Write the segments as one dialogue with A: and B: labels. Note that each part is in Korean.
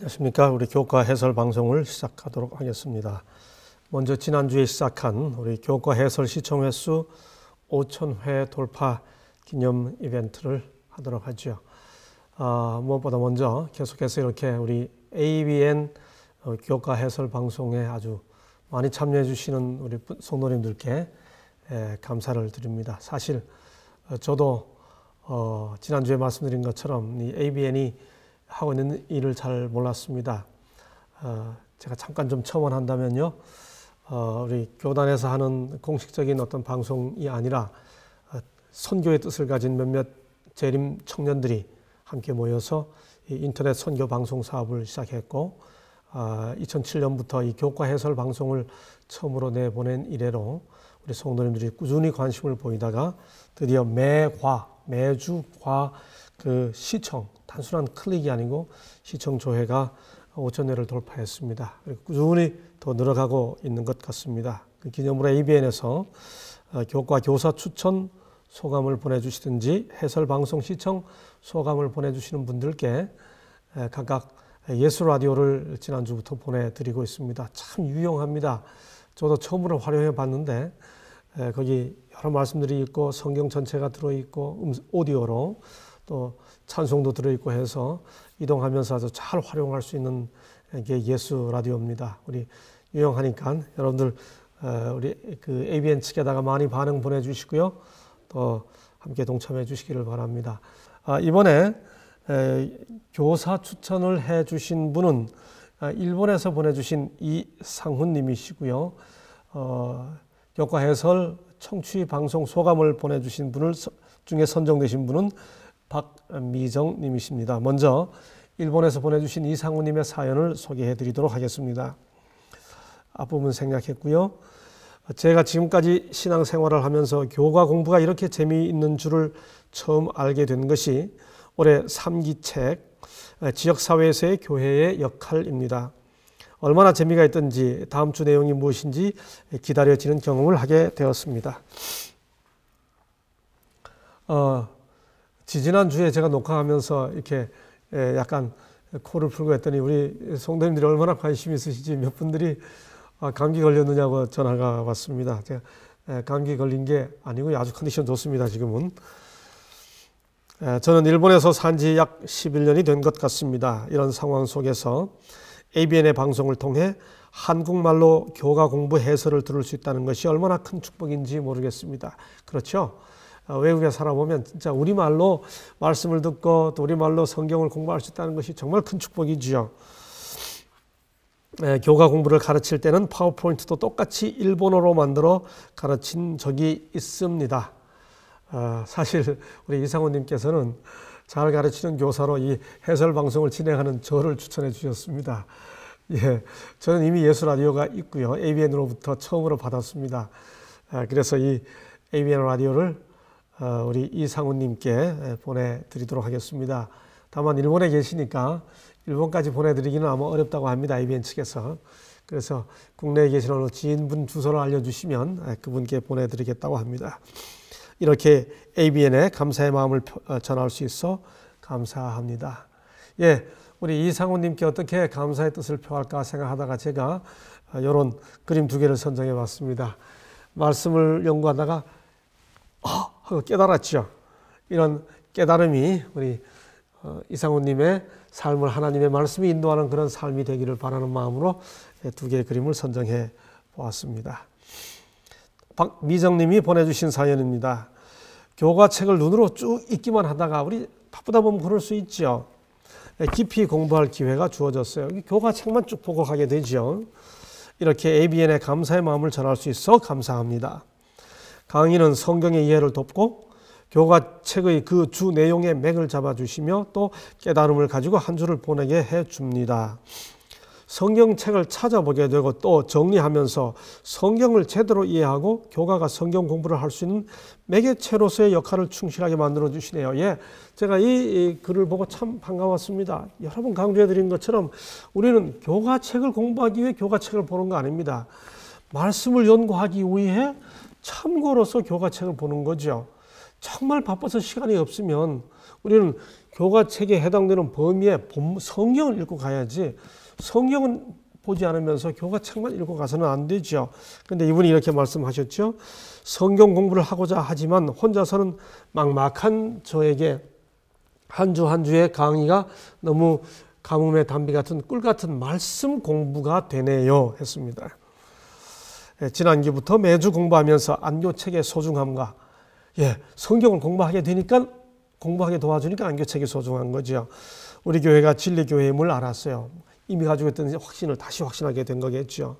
A: 안녕하십니까. 우리 교과 해설 방송을 시작하도록 하겠습니다. 먼저 지난주에 시작한 우리 교과 해설 시청 횟수 5,000회 돌파 기념 이벤트를 하도록 하죠. 무엇보다 먼저 계속해서 이렇게 우리 ABN 교과 해설 방송에 아주 많이 참여해 주시는 우리 성도님들께 감사를 드립니다. 사실 저도 지난주에 말씀드린 것처럼 이 ABN이 하고 있는 일을 잘 몰랐습니다. 제가 잠깐 좀 첨언한다면요, 우리 교단에서 하는 공식적인 어떤 방송이 아니라 선교의 뜻을 가진 몇몇 재림 청년들이 함께 모여서 이 인터넷 선교 방송 사업을 시작했고, 2007년부터 이 교과 해설 방송을 처음으로 내보낸 이래로 우리 성도님들이 꾸준히 관심을 보이다가 드디어 매주 그 시청, 단순한 클릭이 아니고 시청 조회가 5,000회를 돌파했습니다. 꾸준히 더 늘어가고 있는 것 같습니다. 그 기념으로 ABN에서 교과 교사 추천 소감을 보내주시든지 해설 방송 시청 소감을 보내주시는 분들께 각각 예수 라디오를 지난주부터 보내드리고 있습니다. 참 유용합니다. 저도 처음으로 활용해 봤는데 거기 여러 말씀들이 있고 성경 전체가 들어있고 오디오로 또 찬송도 들어있고 해서 이동하면서 아주 잘 활용할 수 있는 게 예수 라디오입니다. 우리 유용하니까 여러분들 우리 그 ABN 측에다가 많이 반응 보내주시고요. 또 함께 동참해 주시기를 바랍니다. 이번에 교사 추천을 해 주신 분은 일본에서 보내주신 이상훈 님이시고요. 교과 해설 청취 방송 소감을 보내주신 분을 중에 선정되신 분은 박미정 님이십니다. 먼저 일본에서 보내주신 이상훈 님의 사연을 소개해 드리도록 하겠습니다. 앞부분 생략했고요. 제가 지금까지 신앙생활을 하면서 교과 공부가 이렇게 재미있는 줄을 처음 알게 된 것이 올해 3기책 지역사회에서의 교회의 역할입니다. 얼마나 재미가 있던지 다음 주 내용이 무엇인지 기다려지는 경험을 하게 되었습니다. 지지난주에 제가 녹화하면서 이렇게 약간 코를 풀고 했더니 우리 성도님들이 얼마나 관심이 있으신지 몇 분들이 감기 걸렸느냐고 전화가 왔습니다. 제가 감기 걸린 게 아니고요. 아주 컨디션 좋습니다. 지금은. 저는 일본에서 산 지 약 11년이 된 것 같습니다. 이런 상황 속에서 ABN의 방송을 통해 한국말로 교과 공부 해설을 들을 수 있다는 것이 얼마나 큰 축복인지 모르겠습니다. 그렇죠? 외국에 살아보면 진짜 우리말로 말씀을 듣고 또 우리말로 성경을 공부할 수 있다는 것이 정말 큰 축복이지요. 교과 공부를 가르칠 때는 파워포인트도 똑같이 일본어로 만들어 가르친 적이 있습니다. 사실 우리 이상훈 님께서는 잘 가르치는 교사로 이 해설 방송을 진행하는 저를 추천해 주셨습니다. 예, 저는 이미 예수 라디오가 있고요. ABN으로부터 처음으로 받았습니다. 그래서 이 ABN 라디오를 우리 이상훈 님께 보내드리도록 하겠습니다. 다만 일본에 계시니까 일본까지 보내드리기는 아마 어렵다고 합니다. ABN 측에서. 그래서 국내에 계신 어느 지인분 주소를 알려주시면 그분께 보내드리겠다고 합니다. 이렇게 ABN에 감사의 마음을 전할 수 있어 감사합니다. 예, 우리 이상훈 님께 어떻게 감사의 뜻을 표할까 생각하다가 제가 이런 그림 두 개를 선정해 봤습니다. 말씀을 연구하다가 하고 깨달았죠. 이런 깨달음이 우리 이상훈 님의 삶을 하나님의 말씀이 인도하는 그런 삶이 되기를 바라는 마음으로 두 개의 그림을 선정해 보았습니다. 박미정 님이 보내주신 사연입니다. 교과책을 눈으로 쭉 읽기만 하다가 우리 바쁘다 보면 그럴 수 있죠. 깊이 공부할 기회가 주어졌어요. 교과책만 쭉 보고 가게 되죠. 이렇게 ABN에 감사의 마음을 전할 수 있어 감사합니다. 강의는 성경의 이해를 돕고 교과책의 그 주 내용의 맥을 잡아주시며 또 깨달음을 가지고 한 주를 보내게 해줍니다. 성경책을 찾아보게 되고 또 정리하면서 성경을 제대로 이해하고 교과가 성경 공부를 할 수 있는 매개체로서의 역할을 충실하게 만들어 주시네요. 예, 제가 이 글을 보고 참 반가웠습니다. 여러 번 강조해 드린 것처럼 우리는 교과책을 공부하기 위해 교과책을 보는 거 아닙니다. 말씀을 연구하기 위해 참고로서 교과책을 보는 거죠. 정말 바빠서 시간이 없으면 우리는 교과책에 해당되는 범위의 성경을 읽고 가야지 성경은 보지 않으면서 교과책만 읽고 가서는 안 되죠. 그런데 이분이 이렇게 말씀하셨죠. 성경 공부를 하고자 하지만 혼자서는 막막한 저에게 한 주 한 주의 강의가 너무 가뭄의 단비 같은 꿀 같은 말씀 공부가 되네요 했습니다. 지난기부터 매주 공부하면서 안교책의 소중함과 성경을 공부하게 도와주니까 안교책이 소중한 거죠. 우리 교회가 진리교회임을 알았어요. 이미 가지고 있던 확신을 다시 확신하게 된 거겠죠.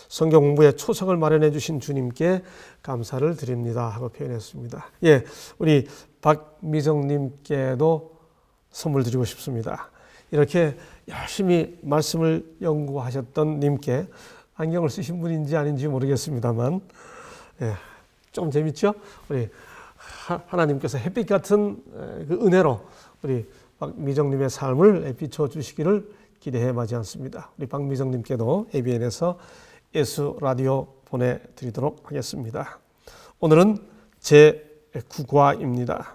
A: 성경 공부에 초석을 마련해 주신 주님께 감사를 드립니다 하고 표현했습니다. 우리 박미정님께도 선물 드리고 싶습니다. 이렇게 열심히 말씀을 연구하셨던 님께 안경을 쓰신 분인지 아닌지 모르겠습니다만 좀 재밌죠? 우리 하나님께서 햇빛 같은 그 은혜로 우리 박미정님의 삶을 비춰 주시기를 기대해 마지 않습니다. 우리 박미정님께도 ABN에서 예수 라디오 보내드리도록 하겠습니다. 오늘은 제9과입니다.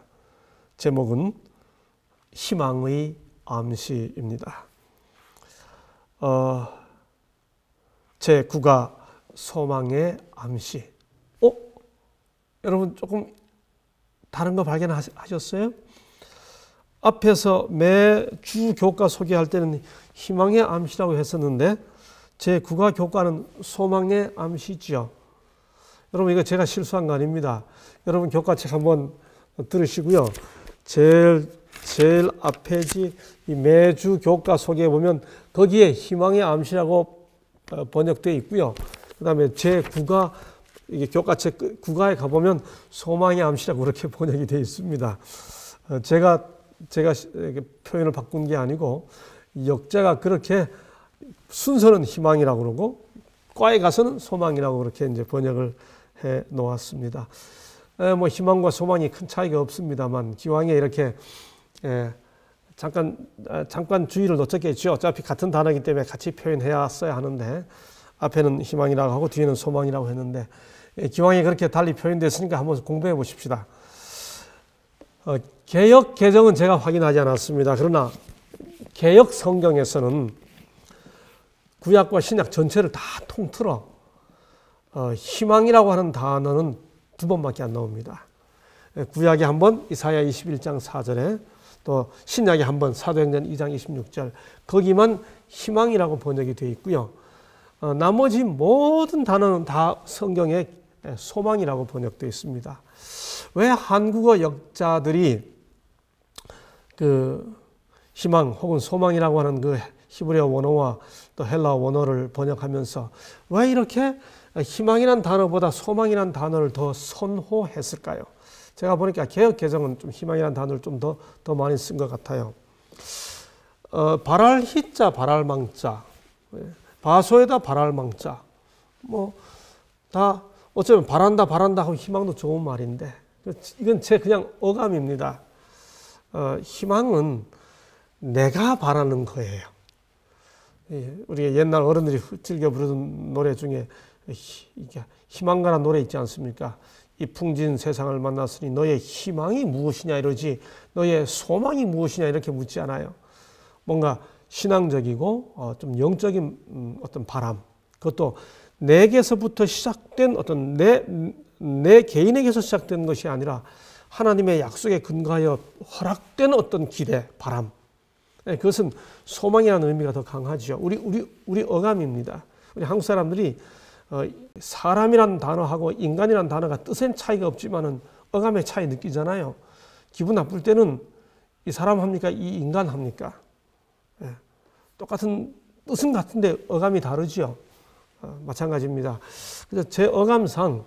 A: 제목은 희망의 암시입니다. 제9과 소망의 암시. 여러분 조금 다른 거 발견하셨어요? 앞에서 매주 교과 소개할 때는 희망의 암시라고 했었는데 제9과 교과는 소망의 암시죠. 여러분 이거 제가 실수한 거 아닙니다. 여러분 교과책 한번 들으시고요. 제일 앞에지 이 매주 교과 소개해 보면 거기에 희망의 암시라고 번역되어 있고요. 그 다음에 제9과 이게 교과책 9과에 가보면 소망의 암시라고 그렇게 번역이 되어 있습니다. 제가 표현을 바꾼 게 아니고 역자가 그렇게 순서는 희망이라고 그러고 과에 가서는 소망이라고 그렇게 이제 번역을 해 놓았습니다. 뭐 희망과 소망이 큰 차이가 없습니다만 기왕에 이렇게 잠깐 주의를 놓쳤겠죠. 어차피 같은 단어이기 때문에 같이 표현해야 써야 하는데 앞에는 희망이라고 하고 뒤에는 소망이라고 했는데 기왕에 그렇게 달리 표현됐으니까 한번 공부해 보십시다. 개역 개정은 제가 확인하지 않았습니다. 그러나 개역 성경에서는 구약과 신약 전체를 다 통틀어 희망이라고 하는 단어는 2번밖에 안 나옵니다. 구약에 한 번 이사야 21장 4절에 또 신약에 한 번 사도행전 2장 26절 거기만 희망이라고 번역이 되어 있고요. 나머지 모든 단어는 다 성경에 소망이라고 번역되어 있습니다. 왜 한국어 역자들이 그 희망 혹은 소망이라고 하는 그 히브리어 원어와 또 헬라어 원어를 번역하면서 왜 이렇게 희망이란 단어보다 소망이란 단어를 더 선호했을까요? 제가 보니까 개역 개정은 좀 희망이란 단어를 좀 더 많이 쓴 것 같아요. 바랄 희자 바랄 망자 바소에다 바랄 망자 뭐 다 어쩌면 바란다 하고 희망도 좋은 말인데 이건 제 그냥 어감입니다. 희망은 내가 바라는 거예요. 우리가 옛날 어른들이 즐겨 부르던 노래 중에 희망가라는 노래 있지 않습니까? 이 풍진 세상을 만났으니 너의 희망이 무엇이냐 이러지 너의 소망이 무엇이냐 이렇게 묻지 않아요. 뭔가 신앙적이고 좀 영적인 어떤 바람 그것도 내게서부터 시작된 어떤 내 개인에게서 시작된 것이 아니라 하나님의 약속에 근거하여 허락된 어떤 기대, 바람 그것은 소망이라는 의미가 더 강하죠. 우리 어감입니다. 우리 한국 사람들이 사람이란 단어하고 인간이란 단어가 뜻엔 차이가 없지만은 어감의 차이 느끼잖아요. 기분 나쁠 때는 이 사람 합니까? 이 인간 합니까? 똑같은 뜻은 같은데 어감이 다르죠. 마찬가지입니다. 그래서 제 어감상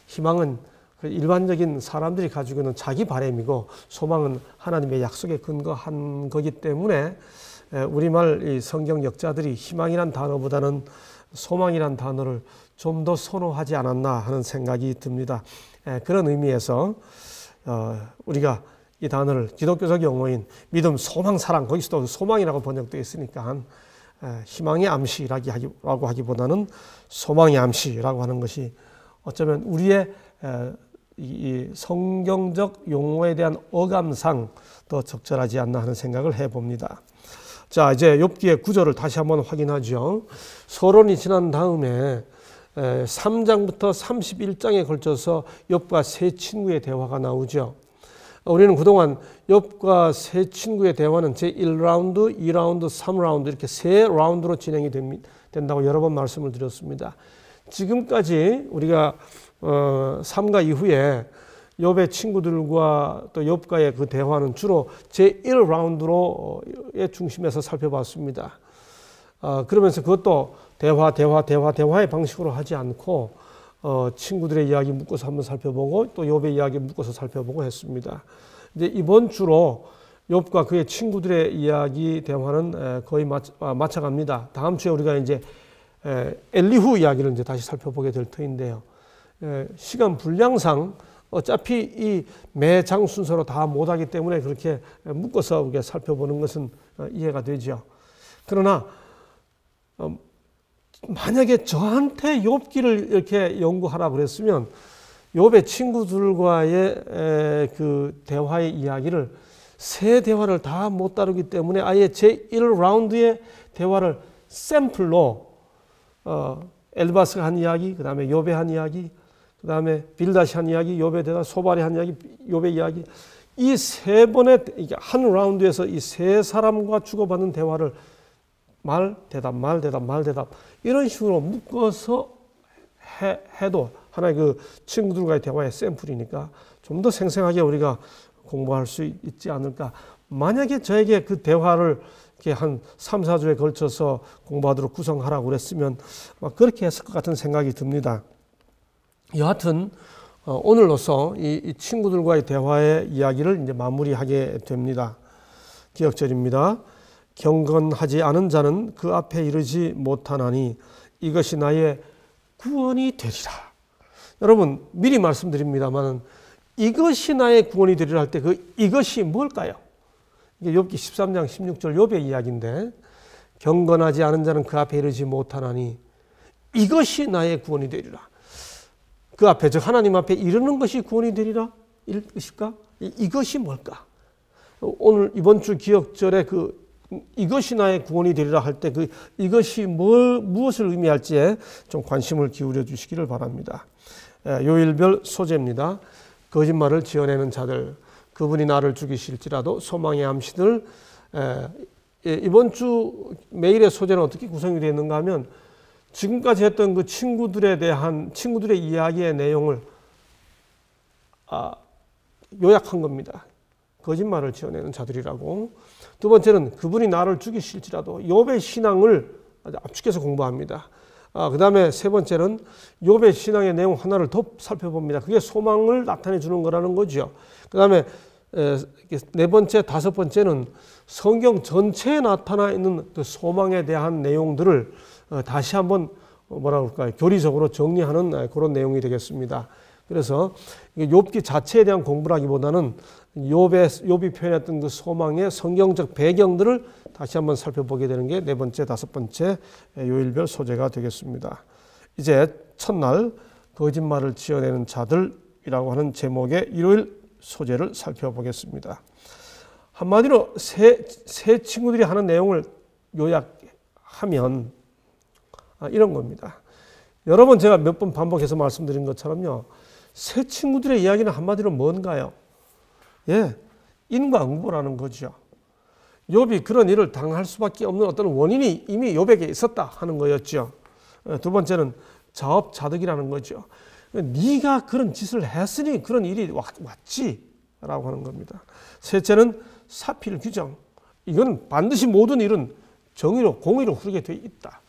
A: 희망은 일반적인 사람들이 가지고 있는 자기 바람이고 소망은 하나님의 약속에 근거한 거기 때문에 우리말 이 성경 역자들이 희망이란 단어보다는 소망이란 단어를 좀 더 선호하지 않았나 하는 생각이 듭니다. 그런 의미에서 우리가 이 단어를 기독교적 용어인 믿음, 소망, 사랑 거기서도 소망이라고 번역되어 있으니까 희망의 암시라고 하기보다는 소망의 암시라고 하는 것이 어쩌면 우리의 이 성경적 용어에 대한 어감상 더 적절하지 않나 하는 생각을 해봅니다. 자, 이제 욥기의 구절을 다시 한번 확인하죠. 서론이 지난 다음에 3장부터 31장에 걸쳐서 욥과 세 친구의 대화가 나오죠. 우리는 그동안 욥과 세 친구의 대화는 제1라운드, 2라운드, 3라운드 이렇게 세 라운드로 진행이 된다고 여러 번 말씀을 드렸습니다. 지금까지 우리가 3가 이후에 욥의 친구들과 또 욥과의 그 대화는 주로 제1라운드로의 중심에서 살펴봤습니다. 그러면서 그것도 대화의 방식으로 하지 않고 친구들의 이야기 묶어서 한번 살펴보고 또 욥의 이야기 묶어서 살펴보고 했습니다. 이제 이번 주로 욥과 그의 친구들의 이야기 대화는 거의 마쳐갑니다. 다음 주에 우리가 이제 엘리후 이야기를 이제 다시 살펴보게 될 터인데요. 시간 분량상 어차피 이 매장 순서로 다 못하기 때문에 그렇게 묶어서 우리가 살펴보는 것은 이해가 되죠. 그러나 만약에 저한테 욥기를 이렇게 연구하라 그랬으면 욥의 친구들과의 그 대화의 이야기를 세 대화를 다 못 다루기 때문에 아예 제1라운드의 대화를 샘플로 엘바스가 한 이야기, 그 다음에 욥의 한 이야기, 그 다음에 빌다시 한 이야기, 욥의 대화, 소발이 한 이야기, 욥의 이야기, 이 세 번의 한 라운드에서 이 세 사람과 주고받는 대화를 말 대답 이런 식으로 묶어서 해도 하나의 그 친구들과의 대화의 샘플이니까 좀 더 생생하게 우리가 공부할 수 있지 않을까. 만약에 저에게 그 대화를 이렇게 한 3, 4주에 걸쳐서 공부하도록 구성하라고 그랬으면 그렇게 했을 것 같은 생각이 듭니다. 여하튼 오늘로서 이 친구들과의 대화의 이야기를 이제 마무리하게 됩니다. 기억절입니다. 경건하지 않은 자는 그 앞에 이르지 못하나니 이것이 나의 구원이 되리라. 여러분 미리 말씀드립니다만 이것이 나의 구원이 되리라 할 때 그 이것이 뭘까요? 이게 욥기 13장 16절 욥의 이야기인데 경건하지 않은 자는 그 앞에 이르지 못하나니 이것이 나의 구원이 되리라. 그 앞에 즉 하나님 앞에 이르는 것이 구원이 되리라 이것일까? 이것이 뭘까? 오늘 이번 주 기억절에 그 이것이 나의 구원이 되리라 할 때 그 이것이 무엇을 의미할지에 좀 관심을 기울여 주시기를 바랍니다. 요일별 소재입니다. 거짓말을 지어내는 자들, 그분이 나를 죽이실지라도 소망의 암시들. 이번 주 메일의 소재는 어떻게 구성이 되어 있는가 하면 지금까지 했던 그 친구들의 이야기의 내용을 요약한 겁니다. 거짓말을 지어내는 자들이라고. 두 번째는 그분이 나를 죽이실지라도 욥의 신앙을 압축해서 공부합니다. 그 다음에 세 번째는 욥의 신앙의 내용 하나를 더 살펴봅니다. 그게 소망을 나타내 주는 거라는 거죠. 그 다음에 네 번째, 다섯 번째는 성경 전체에 나타나 있는 그 소망에 대한 내용들을 다시 한번 교리적으로 정리하는 그런 내용이 되겠습니다. 그래서 욥기 자체에 대한 공부라기보다는 욥이 표현했던 그 소망의 성경적 배경들을 다시 한번 살펴보게 되는 게 네 번째, 다섯 번째 요일별 소재가 되겠습니다. 이제 첫날 거짓말을 지어내는 자들이라고 하는 제목의 일요일 소재를 살펴보겠습니다. 한마디로 세 친구들이 하는 내용을 요약하면 이런 겁니다. 여러 번 제가 몇 번 반복해서 말씀드린 것처럼요. 새 친구들의 이야기는 한마디로 뭔가요? 인과응보라는 거죠. 욥이 그런 일을 당할 수밖에 없는 어떤 원인이 이미 욥에게 있었다 하는 거였죠. 두 번째는 자업자득이라는 거죠. 네가 그런 짓을 했으니 그런 일이 왔지라고 하는 겁니다. 셋째는 사필 규정. 이건 반드시 모든 일은 정의로 공의로 흐르게 되어 있다.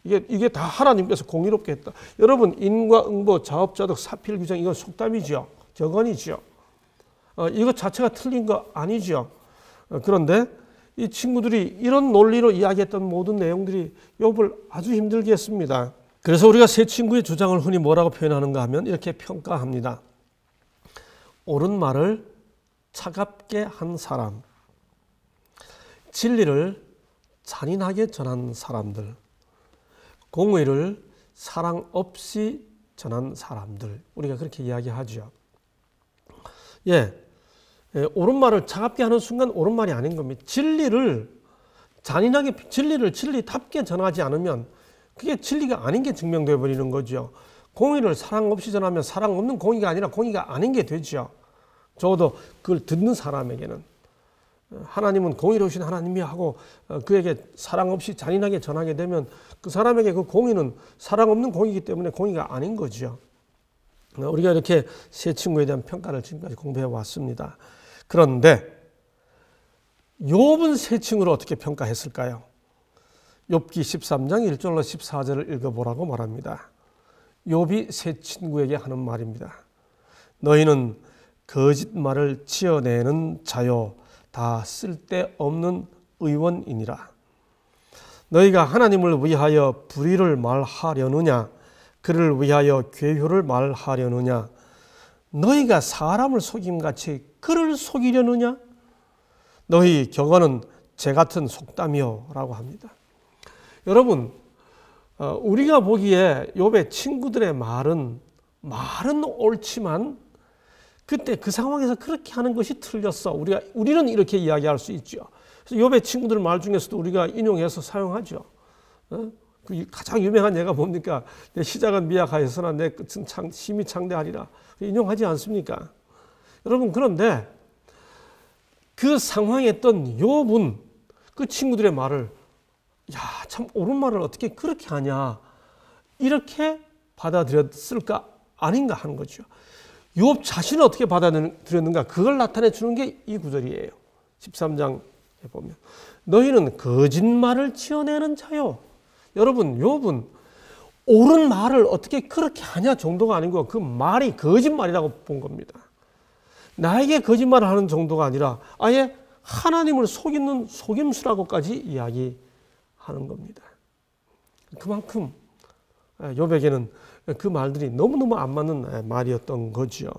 A: 이게 다 하나님께서 공의롭게 했다. 여러분 인과응보, 자업자득, 사필 규정 이건 속담이죠. 격언이죠. 이것 자체가 틀린 거 아니죠. 그런데 이 친구들이 이런 논리로 이야기했던 모든 내용들이 욥을 아주 힘들게 했습니다. 그래서 우리가 세 친구의 주장을 흔히 뭐라고 표현하는가 하면 이렇게 평가합니다. 옳은 말을 차갑게 한 사람, 진리를 잔인하게 전한 사람들, 공의를 사랑 없이 전한 사람들, 우리가 그렇게 이야기하죠. 옳은 말을 차갑게 하는 순간 옳은 말이 아닌 겁니다. 진리를 잔인하게, 진리답게 전하지 않으면 그게 진리가 아닌 게 증명되어 버리는 거죠. 공의를 사랑 없이 전하면 사랑 없는 공의가 아니라 공의가 아닌 게 되죠. 적어도 그걸 듣는 사람에게는. 하나님은 공의로우신 하나님이 하고 그에게 사랑 없이 잔인하게 전하게 되면 그 사람에게 그 공의는 사랑 없는 공의이기 때문에 공의가 아닌 거죠. 우리가 이렇게 세 친구에 대한 평가를 지금까지 공부해 왔습니다. 그런데 욥은 세 친구를 어떻게 평가했을까요? 욥기 13장 1절로 14절을 읽어보라고 말합니다. 욥이 세 친구에게 하는 말입니다. 너희는 거짓말을 지어내는 자요 다 쓸데없는 의원이니라. 너희가 하나님을 위하여 불의를 말하려느냐 그를 위하여 괴효를 말하려느냐 너희가 사람을 속임같이 그를 속이려느냐 너희 격언은 재 같은 속담이요 라고 합니다. 여러분, 우리가 보기에 욥의 친구들의 말은 옳지만 그때 그 상황에서 그렇게 하는 것이 틀렸어. 우리는 이렇게 이야기할 수 있죠. 그래서 욥의 친구들 말 중에서도 우리가 인용해서 사용하죠. 그 가장 유명한 예가 뭡니까? 내 시작은 미약하였으나 내 끝은 심히 창대하리라. 인용하지 않습니까? 여러분, 그런데 그 상황에 있던 욥은 그 친구들의 말을 참 옳은 말을 어떻게 그렇게 하냐 이렇게 받아들였을까 아닌가 하는 거죠. 욥 자신을 어떻게 받아들였는가 그걸 나타내 주는 게 이 구절이에요. 13장에 보면 너희는 거짓말을 지어내는 자요. 여러분, 욥은 옳은 말을 어떻게 그렇게 하냐 정도가 아니고 그 말이 거짓말이라고 본 겁니다. 나에게 거짓말을 하는 정도가 아니라 아예 하나님을 속이는 속임수라고까지 이야기하는 겁니다. 그만큼 욥에게는 그 말들이 너무너무 안 맞는 말이었던 거죠.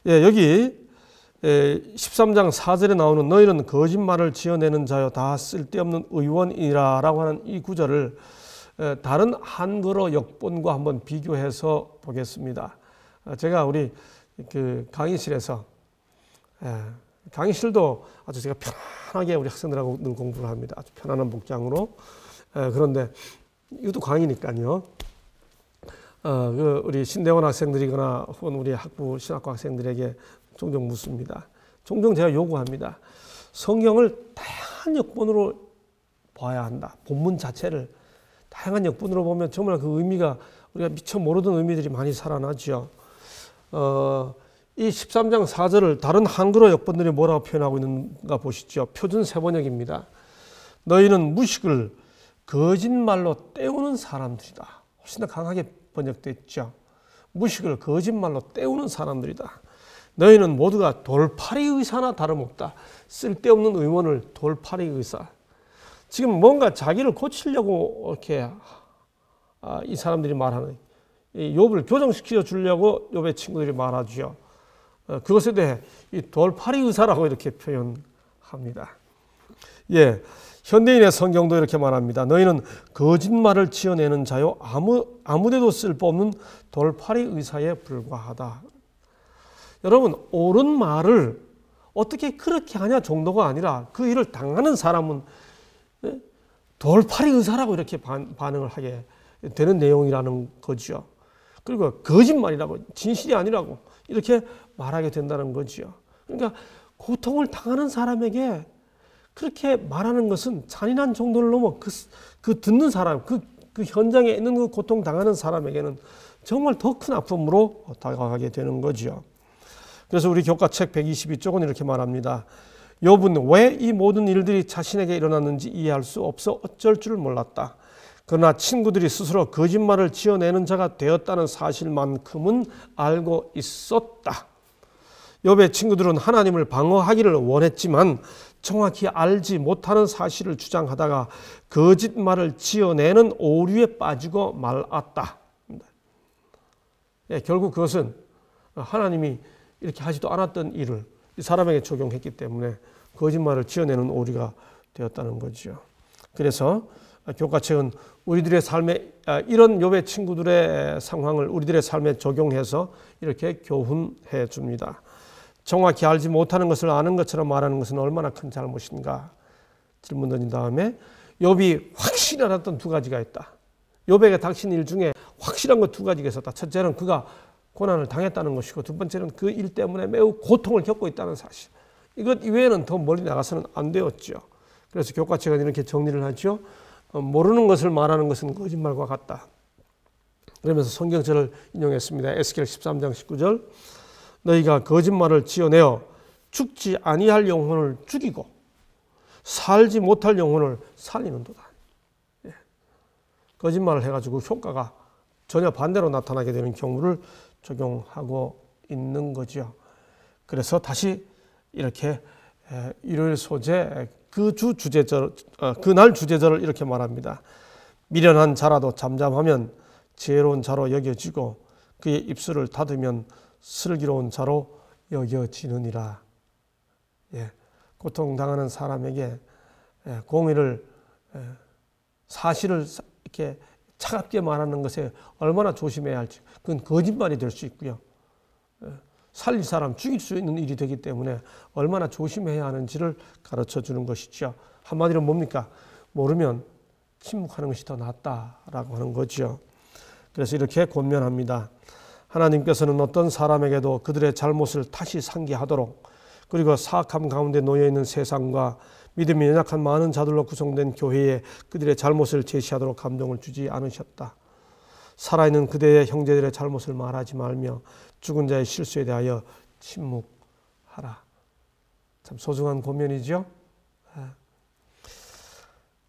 A: 여기 13장 4절에 나오는 너희는 거짓말을 지어내는 자여 다 쓸데없는 의원이라 라고 하는 이 구절을 다른 한글어 역본과 한번 비교해서 보겠습니다. 제가 우리 그 강의실에서 강의실도 아주 제가 편하게 우리 학생들하고 늘 공부를 합니다. 아주 편안한 복장으로. 그런데 이것도 강의니까요. 우리 신대원 학생들이거나 혹은 우리 학부 신학과 학생들에게 종종 묻습니다. 종종 제가 요구합니다. 성경을 다양한 역본으로 봐야 한다. 본문 자체를 다양한 역본으로 보면 정말 그 의미가 우리가 미처 모르던 의미들이 많이 살아나죠. 이 13장 4절을 다른 한글어 역본들이 뭐라고 표현하고 있는가 보시죠. 표준 세번역입니다. 너희는 무식을 거짓말로 때우는 사람들이다. 훨씬 더 강하게 번역됐죠. 무식을 거짓말로 때우는 사람들이다. 너희는 모두가 돌팔이 의사나 다름없다. 쓸데없는 의원을 돌팔이 의사. 지금 뭔가 자기를 고치려고 이렇게 이 사람들이 말하는 욥을 교정시켜 주려고 욥의 친구들이 말하죠. 그것에 대해 이 돌팔이 의사라고 이렇게 표현합니다. 현대인의 성경도 이렇게 말합니다. 너희는 거짓말을 지어내는 자요 아무데도 쓸모없는 돌팔이 의사에 불과하다. 여러분, 옳은 말을 어떻게 그렇게 하냐 정도가 아니라 그 일을 당하는 사람은 돌팔이 의사라고 이렇게 반응을 하게 되는 내용이라는 거죠. 그리고 거짓말이라고, 진실이 아니라고 이렇게 말하게 된다는 거죠. 그러니까 고통을 당하는 사람에게 그렇게 말하는 것은 잔인한 정도를 넘어 그 듣는 사람, 그 현장에 있는 그 고통 당하는 사람에게는 정말 더 큰 아픔으로 다가가게 되는 거죠. 그래서 우리 교과책 122쪽은 이렇게 말합니다. 욥은 왜 이 모든 일들이 자신에게 일어났는지 이해할 수 없어 어쩔 줄 몰랐다. 그러나 친구들이 스스로 거짓말을 지어내는 자가 되었다는 사실만큼은 알고 있었다. 욥의 친구들은 하나님을 방어하기를 원했지만 정확히 알지 못하는 사실을 주장하다가 거짓말을 지어내는 오류에 빠지고 말았다. 결국 그것은 하나님이 이렇게 하지도 않았던 일을 이 사람에게 적용했기 때문에 거짓말을 지어내는 오류가 되었다는 거죠. 그래서 교과책은 우리들의 삶에 이런 욥의 친구들의 상황을 우리들의 삶에 적용해서 이렇게 교훈해 줍니다. 정확히 알지 못하는 것을 아는 것처럼 말하는 것은 얼마나 큰 잘못인가 질문 던진 다음에 욥이 확실히 알았던 두 가지가 있다. 욥에게 닥친 일 중에 확실한 것 두 가지가 있었다. 첫째는 그가 고난을 당했다는 것이고 두 번째는 그 일 때문에 매우 고통을 겪고 있다는 사실. 이것 이외에는 더 멀리 나가서는 안 되었죠. 그래서 교과책은 이렇게 정리를 하죠. 모르는 것을 말하는 것은 거짓말과 같다. 그러면서 성경절을 인용했습니다. 에스겔 13장 19절 너희가 거짓말을 지어내어 죽지 아니할 영혼을 죽이고 살지 못할 영혼을 살리는도다. 예. 거짓말을 해가지고 효과가 전혀 반대로 나타나게 되는 경우를 적용하고 있는 거죠. 그래서 다시 이렇게 일요일 소재 그날 주제절을 이렇게 말합니다. 미련한 자라도 잠잠하면 지혜로운 자로 여겨지고 그의 입술을 닫으면 슬기로운 자로 여겨지느니라. 예, 고통당하는 사람에게 공의를 사실을 이렇게 차갑게 말하는 것에 얼마나 조심해야 할지 그건 거짓말이 될 수 있고요. 살릴 사람 죽일 수 있는 일이 되기 때문에 얼마나 조심해야 하는지를 가르쳐 주는 것이죠. 한마디로 뭡니까? 모르면 침묵하는 것이 더 낫다라고 하는 거죠. 그래서 이렇게 권면합니다. 하나님께서는 어떤 사람에게도 그들의 잘못을 다시 상기하도록 그리고 사악함 가운데 놓여있는 세상과 믿음이 연약한 많은 자들로 구성된 교회에 그들의 잘못을 제시하도록 감동을 주지 않으셨다. 살아있는 그대의 형제들의 잘못을 말하지 말며 죽은 자의 실수에 대하여 침묵하라. 참 소중한 권면이죠.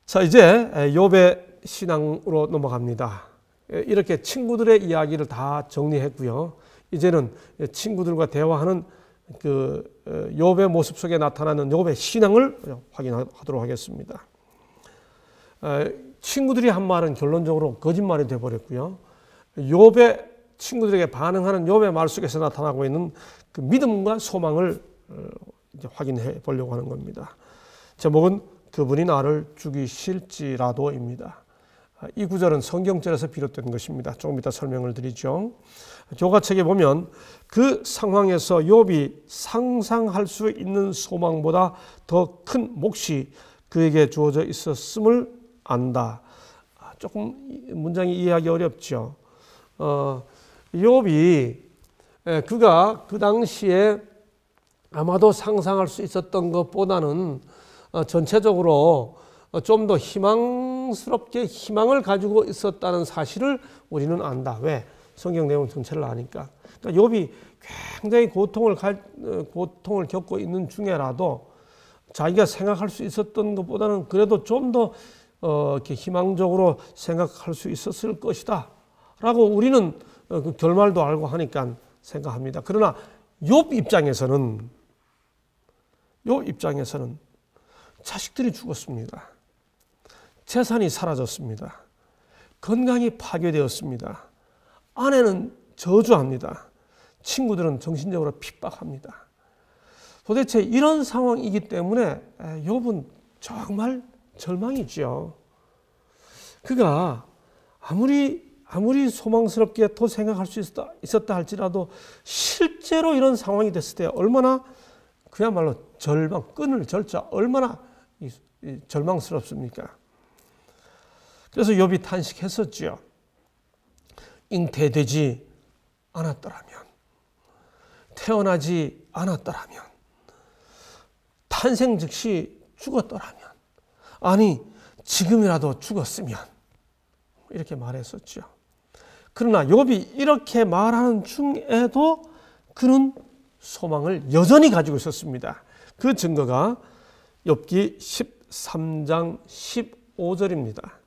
A: 자, 이제 욥의 신앙으로 넘어갑니다. 이렇게 친구들의 이야기를 다 정리했고요. 이제는 친구들과 대화하는 그 욥의 모습 속에 나타나는 욥의 신앙을 확인하도록 하겠습니다. 친구들이 한 말은 결론적으로 거짓말이 되어버렸고요. 욥의 친구들에게 반응하는 욥의 말 속에서 나타나고 있는 그 믿음과 소망을 이제 확인해 보려고 하는 겁니다. 제목은 그분이 나를 죽이실지라도입니다. 이 구절은 성경절에서 비롯된 것입니다. 조금 이따 설명을 드리죠. 교과책에 보면 그 상황에서 욥이 상상할 수 있는 소망보다 더 큰 몫이 그에게 주어져 있었음을 안다. 조금 문장이 이해하기 어렵죠. 욥이 그가 그 당시에 아마도 상상할 수 있었던 것보다는 전체적으로 좀 더 희망스럽게 희망을 가지고 있었다는 사실을 우리는 안다. 왜? 성경 내용 전체를 아니까. 그러니까 욥이 굉장히 고통을 겪고 있는 중에라도 자기가 생각할 수 있었던 것보다는 그래도 좀 더 이렇게 희망적으로 생각할 수 있었을 것이다. 라고 우리는 그 결말도 알고 하니까 생각합니다. 그러나 욥 입장에서는 자식들이 죽었습니다. 재산이 사라졌습니다. 건강이 파괴되었습니다. 아내는 저주합니다. 친구들은 정신적으로 핍박합니다. 도대체 이런 상황이기 때문에 욥은 정말 절망이죠. 그가 아무리 소망스럽게 더 생각할 수 있었다 할지라도 실제로 이런 상황이 됐을 때 얼마나 그야말로 끈을 절자 얼마나 절망스럽습니까? 그래서 욥이 탄식했었죠. 잉태되지 않았더라면, 태어나지 않았더라면, 탄생 즉시 죽었더라면, 아니 지금이라도 죽었으면 이렇게 말했었죠. 그러나 욥이 이렇게 말하는 중에도 그는 소망을 여전히 가지고 있었습니다. 그 증거가 욥기 13장 15절입니다.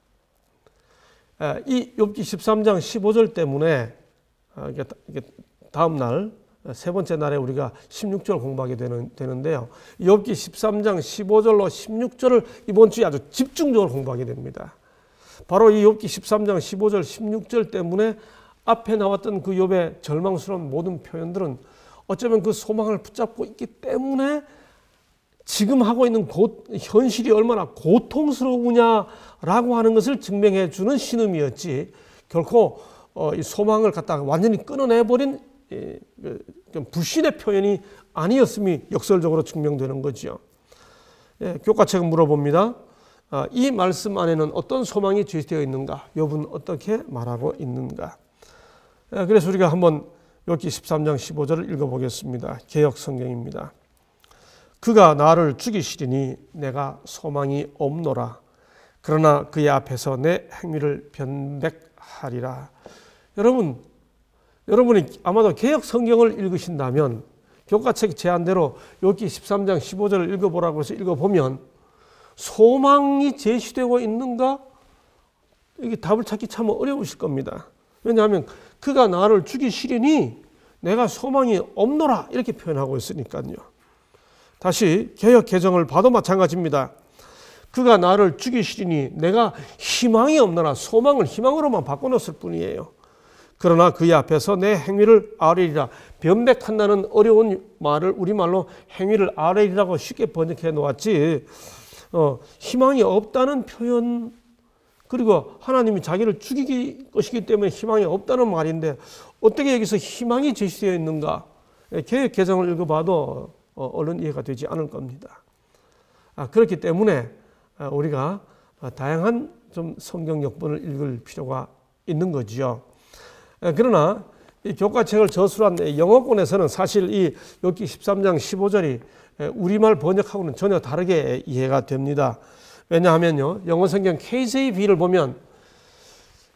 A: 이 욥기 13장 15절 때문에 다음 날 세 번째 날에 우리가 16절 공부하게 되는데요. 욥기 13장 15절로 16절을 이번 주에 아주 집중적으로 공부하게 됩니다. 바로 이 욥기 13장 15절 16절 때문에 앞에 나왔던 그 욥의 절망스러운 모든 표현들은 어쩌면 그 소망을 붙잡고 있기 때문에 지금 하고 있는 현실이 얼마나 고통스러우냐라고 하는 것을 증명해 주는 신음이었지, 결코 이 소망을 갖다가 완전히 끊어내버린 불신의 표현이 아니었음이 역설적으로 증명되는 거죠. 교과책은 물어봅니다. 이 말씀 안에는 어떤 소망이 제시되어 있는가? 욥은 어떻게 말하고 있는가? 그래서 우리가 한번 욥기 13장 15절을 읽어보겠습니다. 개역 성경입니다. 그가 나를 죽이시리니 내가 소망이 없노라. 그러나 그의 앞에서 내 행위를 변백하리라. 여러분이 아마도 개역 성경을 읽으신다면 교과책 제안대로 욥기 13장 15절을 읽어보라고 해서 읽어보면 소망이 제시되고 있는가? 이게 답을 찾기 참 어려우실 겁니다. 왜냐하면 그가 나를 죽이시리니 내가 소망이 없노라 이렇게 표현하고 있으니까요. 다시 개역 개정을 봐도 마찬가지입니다. 그가 나를 죽이시리니 내가 희망이 없노라. 소망을 희망으로만 바꿔놓았을 뿐이에요. 그러나 그의 앞에서 내 행위를 아뢰리라. 변백한다는 어려운 말을 우리말로 행위를 아뢰리라고 쉽게 번역해 놓았지, 희망이 없다는 표현, 그리고 하나님이 자기를 죽이기 것이기 때문에 희망이 없다는 말인데 어떻게 여기서 희망이 제시되어 있는가? 개역 개정을 읽어봐도 얼른 이해가 되지 않을 겁니다. 그렇기 때문에 우리가 다양한 좀 성경 역본을 읽을 필요가 있는 거죠. 그러나 이 교과책을 저술한 영어권에서는 사실 이 욥기 13장 15절이 우리말 번역하고는 전혀 다르게 이해가 됩니다. 왜냐하면요, 영어 성경 KJV를 보면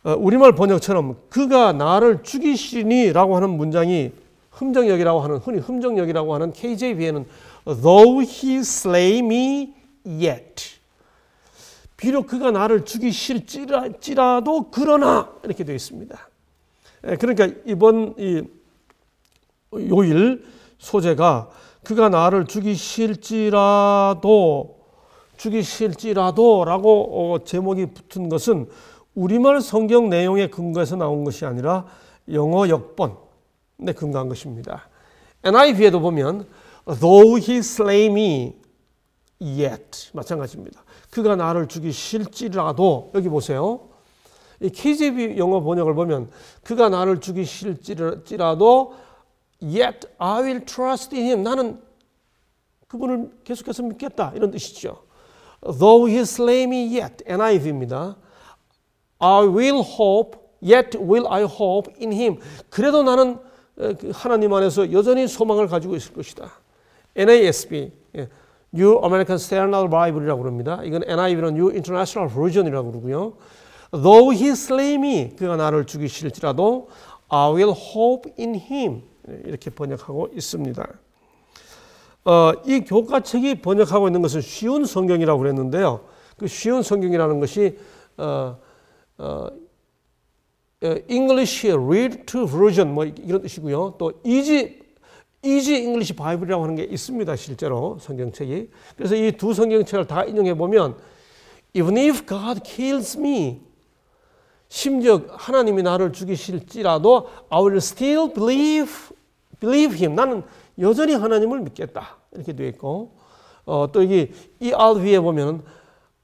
A: 우리말 번역처럼 그가 나를 죽이시니 라고 하는 문장이 흠정역이라고 하는, 흔히 흠정역이라고 하는 KJV에는 though he slay me yet, 비록 그가 나를 죽이실지라도 그러나 이렇게 되어 있습니다. 그러니까 이번 이 요일 소재가 그가 나를 죽이실지라도라고 제목이 붙은 것은 우리말 성경 내용의 근거에서 나온 것이 아니라 영어 역본에 근거한 것입니다. NIV에도 보면 though he slay me yet 마찬가지입니다. 그가 나를 죽이실지라도, 여기 보세요. 이 KJV 영어 번역을 보면 그가 나를 죽이실지라도 yet I will trust in him, 나는 그분을 계속해서 믿겠다, 이런 뜻이죠. Though he slay me yet, NIV입니다. I will hope, yet will I hope in him. 그래도 나는 하나님 안에서 여전히 소망을 가지고 있을 것이다. NASB, New American Standard Bible이라고 그럽니다. 이건 NIV는 New International Version이라고 그러고요. Though he slay me, 그가 나를 죽이실지라도 I will hope in him, 이렇게 번역하고 있습니다. 이 교과책이 번역하고 있는 것은 쉬운 성경이라고 그랬는데요. 그 쉬운 성경이라는 것이 English Read to Version 뭐 이런 뜻이고요. 또 Easy English Bible이라고 하는 게 있습니다. 실제로 성경책이. 그래서 이 두 성경책을 다 인용해 보면 Even if God kills me, 심지어 하나님이 나를 죽이실지라도 I will still believe him, 나는 여전히 하나님을 믿겠다, 이렇게 되어 있고, 또 여기 ERV에 보면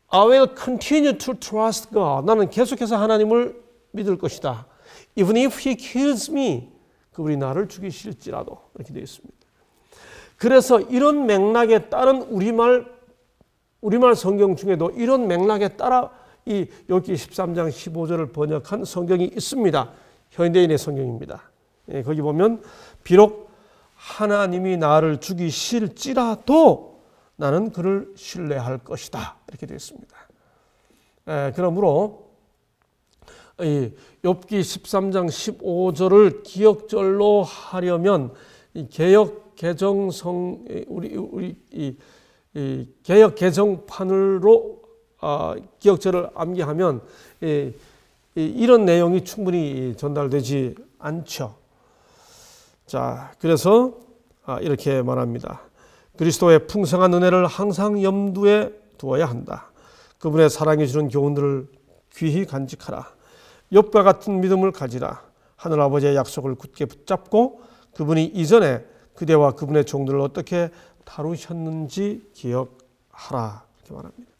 A: I will continue to trust God, 나는 계속해서 하나님을 믿을 것이다. Even if he kills me, 그분이 나를 죽이실지라도, 이렇게 되어 있습니다. 그래서 이런 맥락에 따른 우리말 성경 중에도 이런 맥락에 따라 이 욥기 13장 15절을 번역한 성경이 있습니다. 현대인의 성경입니다. 거기 보면 비록 하나님이 나를 죽이실지라도 나는 그를 신뢰할 것이다, 이렇게 되어 있습니다. 그러므로 이 욥기 13장 15절을 기억절로 하려면 이 개역 개정성 이 개역 개정판으로 기억절을 암기하면 이런 내용이 충분히 전달되지 않죠. 자, 그래서 이렇게 말합니다. 그리스도의 풍성한 은혜를 항상 염두에 두어야 한다. 그분의 사랑이 주는 교훈들을 귀히 간직하라. 욥과 같은 믿음을 가지라. 하늘아버지의 약속을 굳게 붙잡고 그분이 이전에 그대와 그분의 종들을 어떻게 다루셨는지 기억하라. 이렇게 말합니다.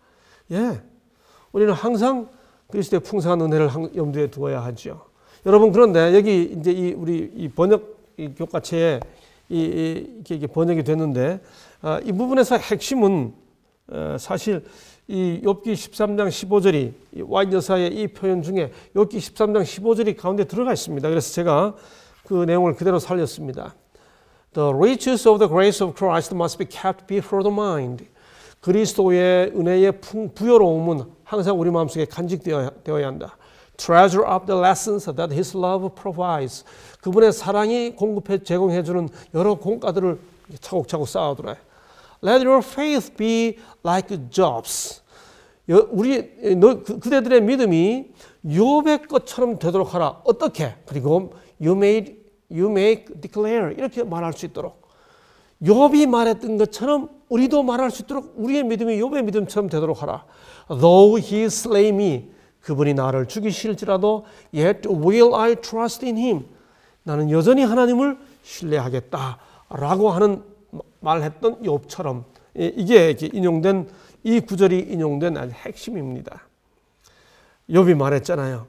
A: 예, 우리는 항상 그리스도의 풍성한 은혜를 염두에 두어야 하죠. 여러분, 그런데 여기 이제 우리 이 번역 교과체에 이게 번역이 됐는데, 이 부분에서 핵심은 사실 이 욥기 13장 15절이 와인 여사의 이 표현 중에 욥기 13장 15절이 가운데 들어가 있습니다. 그래서 제가 그 내용을 그대로 살렸습니다. The riches of the grace of Christ must be kept before the mind. 그리스도의 은혜의 부여로움은 항상 우리 마음속에 간직되어야 한다. Treasure up the lessons that His love provides. 그분의 사랑이 제공해주는 여러 공과들을 차곡차곡 쌓아두라. Let your faith be like Job's. 그대들의 믿음이 욥의 것처럼 되도록 하라. 어떻게? 그리고 you make declare. 이렇게 말할 수 있도록. 욥이 말했던 것처럼 우리도 말할 수 있도록 우리의 믿음이 욥의 믿음처럼 되도록 하라. Though he slay me. 그분이 나를 죽이실지라도 yet will I trust in him. 나는 여전히 하나님을 신뢰하겠다라고 하는 말했던 욥처럼, 이게 인용된 이 구절이 인용된 아주 핵심입니다. 욥이 말했잖아요.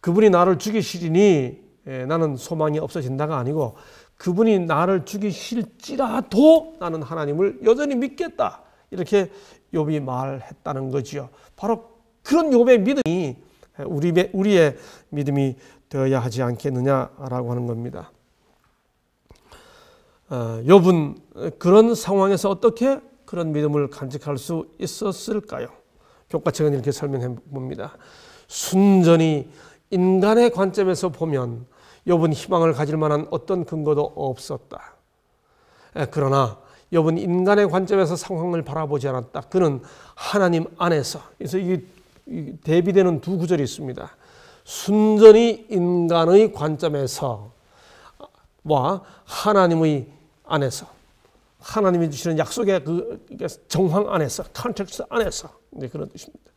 A: 그분이 나를 죽이시리니 나는 소망이 없어진다가 아니고 그분이 나를 죽이실지라도 나는 하나님을 여전히 믿겠다. 이렇게 욥이 말했다는 거지요. 바로 그런 욥의 믿음이 우리의 믿음이 되어야 하지 않겠느냐라고 하는 겁니다. 욥은 그런 상황에서 어떻게 그런 믿음을 간직할 수 있었을까요? 교과책은 이렇게 설명해 봅니다. 순전히 인간의 관점에서 보면 욥은 희망을 가질 만한 어떤 근거도 없었다. 그러나 욥은 인간의 관점에서 상황을 바라보지 않았다. 그는 하나님 안에서, 그래서 이게 대비되는 두 구절이 있습니다. 순전히 인간의 관점에서 와 하나님의 안에서, 하나님이 주시는 약속의 그 정황 안에서, 컨텍스트 안에서, 네, 그런 뜻입니다.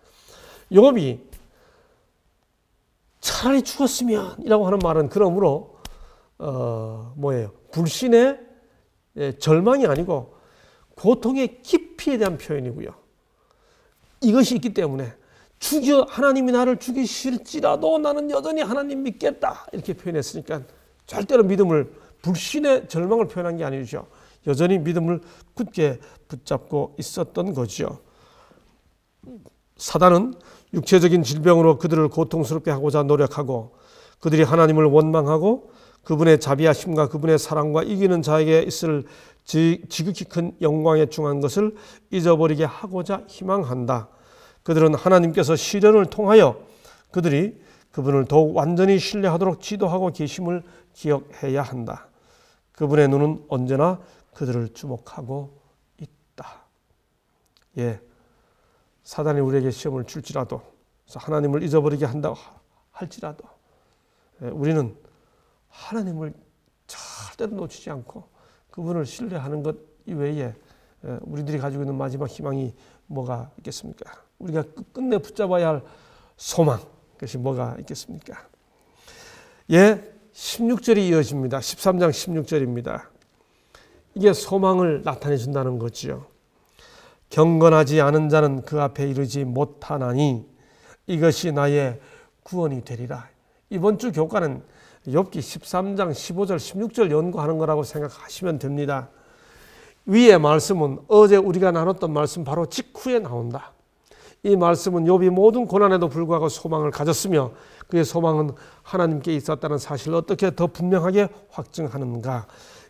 A: 욥이 차라리 죽었으면 이라고 하는 말은 그러므로 뭐예요? 불신의 절망이 아니고 고통의 깊이에 대한 표현이고요. 이것이 있기 때문에 하나님이 나를 죽이실지라도 나는 여전히 하나님 믿겠다 이렇게 표현했으니까 절대로 믿음을, 불신의 절망을 표현한 게 아니죠. 여전히 믿음을 굳게 붙잡고 있었던 거죠. 사단은 육체적인 질병으로 그들을 고통스럽게 하고자 노력하고 그들이 하나님을 원망하고 그분의 자비하심과 그분의 사랑과 이기는 자에게 있을 지극히 큰 영광에 중한 것을 잊어버리게 하고자 희망한다. 그들은 하나님께서 시련을 통하여 그들이 그분을 더욱 완전히 신뢰하도록 지도하고 계심을 기억해야 한다. 그분의 눈은 언제나 그들을 주목하고 있다. 예, 사단이 우리에게 시험을 줄지라도, 하나님을 잊어버리게 한다고 할지라도 우리는 하나님을 절대로 놓치지 않고 그분을 신뢰하는 것 이외에 우리들이 가지고 있는 마지막 희망이 뭐가 있겠습니까? 우리가 끝내 붙잡아야 할 소망, 그것이 뭐가 있겠습니까? 예, 16절이 이어집니다. 13장 16절입니다. 이게 소망을 나타내 준다는 거지요. 경건하지 않은 자는 그 앞에 이르지 못하나니 이것이 나의 구원이 되리라. 이번 주 교과는 욥기 13장 15절 16절 연구하는 거라고 생각하시면 됩니다. 위의 말씀은 어제 우리가 나눴던 말씀 바로 직후에 나온다. 이 말씀은 욥이 모든 고난에도 불구하고 소망을 가졌으며 그의 소망은 하나님께 있었다는 사실을 어떻게 더 분명하게 확증하는가.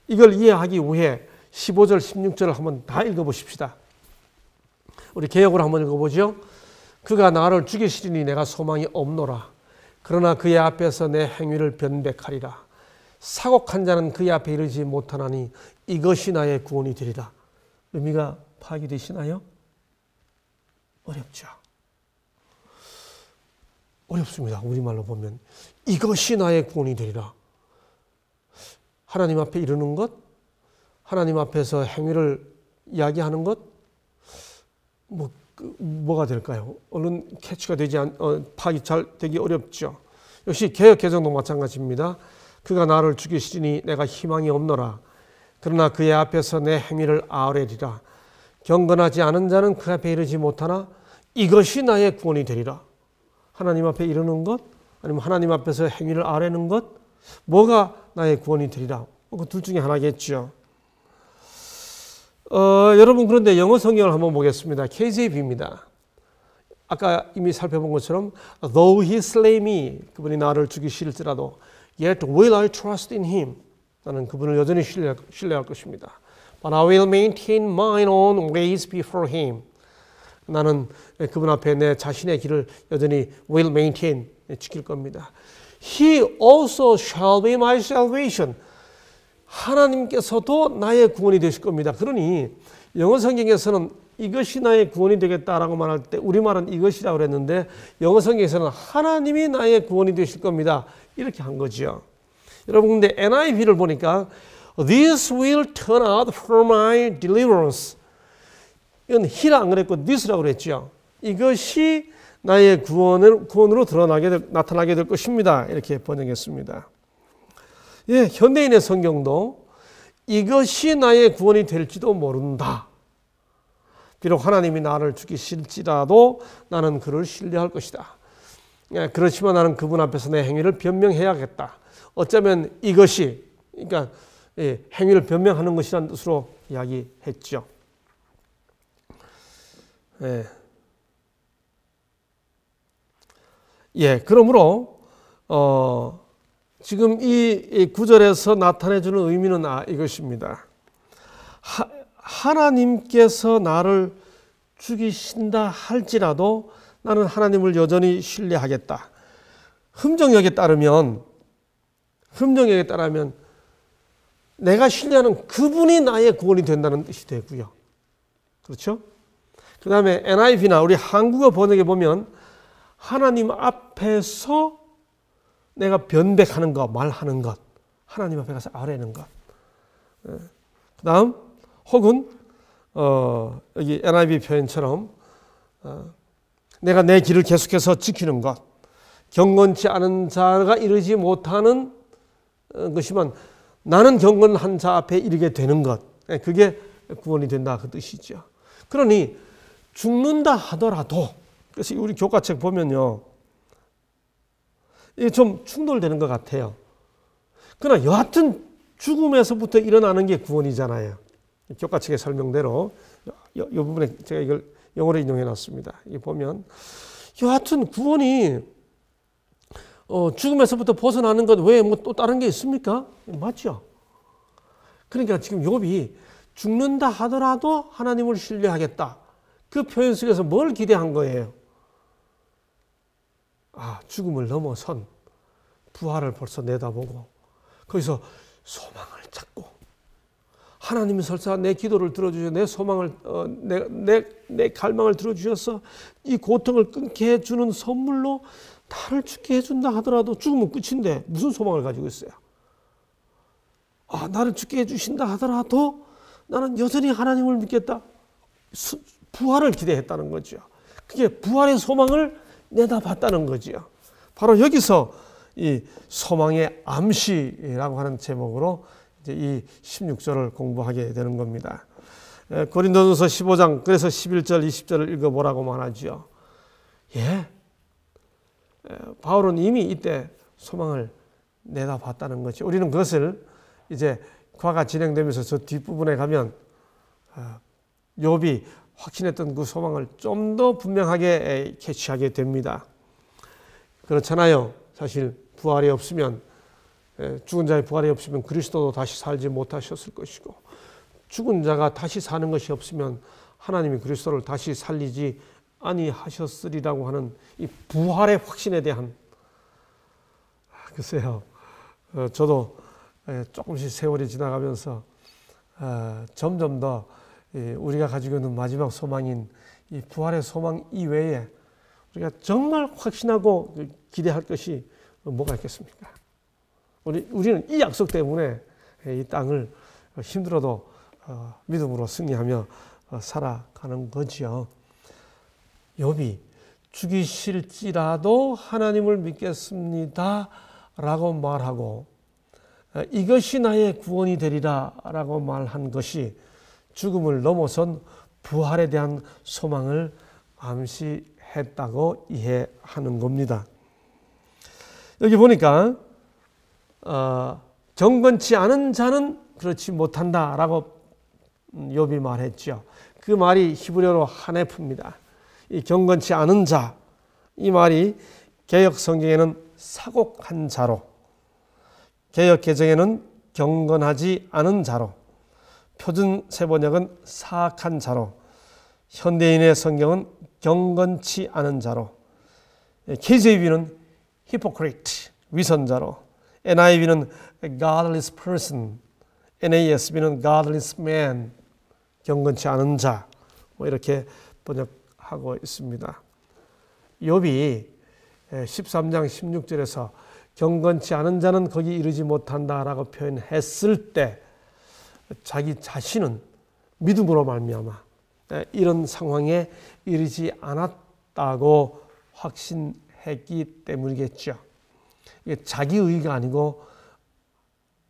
A: 이걸 이해하기 위해 15절 16절을 한번 다 읽어보십시다. 우리 개역으로 한번 읽어보죠. 그가 나를 죽이시리니 내가 소망이 없노라. 그러나 그의 앞에서 내 행위를 변백하리라. 사곡한 자는 그의 앞에 이르지 못하나니 이것이 나의 구원이 되리라. 의미가 파악이 되시나요? 어렵죠. 어렵습니다. 우리말로 보면 이것이 나의 구원이 되리라. 하나님 앞에 이르는 것, 하나님 앞에서 행위를 이야기하는 것, 뭐가 될까요? 얼른 캐치가 되지 파악이 잘 되기 어렵죠. 역시 개역 개정도 마찬가지입니다. 그가 나를 죽이시니 내가 희망이 없노라. 그러나 그의 앞에서 내 행위를 아뢰리라. 경건하지 않은 자는 그 앞에 이르지 못하나 이것이 나의 구원이 되리라. 하나님 앞에 이르는 것, 아니면 하나님 앞에서 행위를 아뢰는 것, 뭐가 나의 구원이 되리라. 그 둘 중에 하나겠죠. 여러분, 그런데 영어 성경을 한번 보겠습니다. KJV입니다. 아까 이미 살펴본 것처럼 Though he slay me, 그분이 나를 죽이실지라도 Yet will I trust in him. 나는 그분을 여전히 신뢰할 것입니다. But I will maintain mine own ways before him. 나는 그분 앞에 내 자신의 길을 여전히 will maintain, 지킬 겁니다. He also shall be my salvation. 하나님께서도 나의 구원이 되실 겁니다. 그러니 영어 성경에서는 이것이 나의 구원이 되겠다라고 말할 때 우리말은 이것이라고 그랬는데 영어 성경에서는 하나님이 나의 구원이 되실 겁니다. 이렇게 한 거죠. 여러분, 근데 NIV를 보니까 This will turn out for my deliverance. 이건 he라 안 그랬고 this라고 그랬죠. 이것이 나의 구원으로 나타나게 될 것입니다. 이렇게 번역했습니다. 예, 현대인의 성경도 이것이 나의 구원이 될지도 모른다. 비록 하나님이 나를 죽이실지라도 나는 그를 신뢰할 것이다. 예, 그렇지만 나는 그분 앞에서 내 행위를 변명해야겠다. 어쩌면 이것이, 그러니까 예, 행위를 변명하는 것이라는 뜻으로 이야기했죠. 예, 그러므로 지금 이 구절에서 나타내주는 의미는 이것입니다. 하나님께서 나를 죽이신다 할지라도 나는 하나님을 여전히 신뢰하겠다. 흠정역에 따르면 내가 신뢰하는 그분이 나의 구원이 된다는 뜻이 되고요. 그렇죠? 그 다음에 NIV나 우리 한국어 번역에 보면 하나님 앞에서 내가 변백하는 것, 말하는 것, 하나님 앞에 가서 아뢰는 것. 그 다음 혹은 여기 NIV 표현처럼 내가 내 길을 계속해서 지키는 것, 경건치 않은 자가 이르지 못하는 것이면 나는 경건한 자 앞에 이르게 되는 것, 그게 구원이 된다 그 뜻이죠. 그러니 죽는다 하더라도, 그래서 우리 교과책 보면요, 이게 좀 충돌되는 것 같아요. 그러나 여하튼 죽음에서부터 일어나는 게 구원이잖아요. 교과책의 설명대로 이 부분에 제가 이걸 영어로 인용해 놨습니다. 이 보면 여하튼 구원이 죽음에서부터 벗어나는 것 외에 뭐 또 다른 게 있습니까? 맞죠? 그러니까 지금 욥이 죽는다 하더라도 하나님을 신뢰하겠다. 그 표현 속에서 뭘 기대한 거예요? 죽음을 넘어선 부활을 벌써 내다보고 거기서 소망을 찾고 하나님이 설사 내 기도를 들어주셔서 내 소망을 내 갈망을 들어주셔서 이 고통을 끊게 해주는 선물로 나를 죽게 해준다 하더라도 죽으면 끝인데 무슨 소망을 가지고 있어요? 나를 죽게 해주신다 하더라도 나는 여전히 하나님을 믿겠다. 부활을 기대했다는 거죠. 그게 부활의 소망을 내다봤다는 거죠. 바로 여기서 이 소망의 암시라고 하는 제목으로 이제 이 16절을 공부하게 되는 겁니다. 고린도전서 15장 그래서 11절 20절을 읽어보라고 말하죠. 예, 바울은 이미 이때 소망을 내다봤다는 거죠. 우리는 그것을 이제 과가 진행되면서 저 뒷부분에 가면 욥이 확신했던 그 소망을 좀 더 분명하게 캐치하게 됩니다. 그렇잖아요. 사실 부활이 없으면, 죽은 자의 부활이 없으면 그리스도도 다시 살지 못하셨을 것이고, 죽은 자가 다시 사는 것이 없으면 하나님이 그리스도를 다시 살리지 아니하셨으리라고 하는 이 부활의 확신에 대한, 글쎄요, 저도 조금씩 세월이 지나가면서 점점 더 우리가 가지고 있는 마지막 소망인 이 부활의 소망 이외에 우리가 정말 확신하고 기대할 것이 뭐가 있겠습니까? 우리는 이 약속 때문에 이 땅을 힘들어도 믿음으로 승리하며 살아가는 거지요. 욥이 죽이실지라도 하나님을 믿겠습니다 라고 말하고 이것이 나의 구원이 되리라 라고 말한 것이 죽음을 넘어선 부활에 대한 소망을 암시했다고 이해하는 겁니다. 여기 보니까 경건치 않은 자는 그렇지 못한다라고 욥이 말했죠. 그 말이 히브리어로 하네프입니다. 이 경건치 않은 자, 이 말이 개역 성경에는 사곡한 자로, 개역 개정에는 경건하지 않은 자로, 표준 세번역은 사악한 자로, 현대인의 성경은 경건치 않은 자로, KJV는 hypocrite, 위선자로, NIV는 godless person, NASB는 godless man, 경건치 않은 자, 이렇게 번역하고 있습니다. 욥이 13장 16절에서 경건치 않은 자는 거기 이르지 못한다라고 표현했을 때 자기 자신은 믿음으로 말미암아 이런 상황에 이르지 않았다고 확신했기 때문이겠죠. 이게 자기 의가 아니고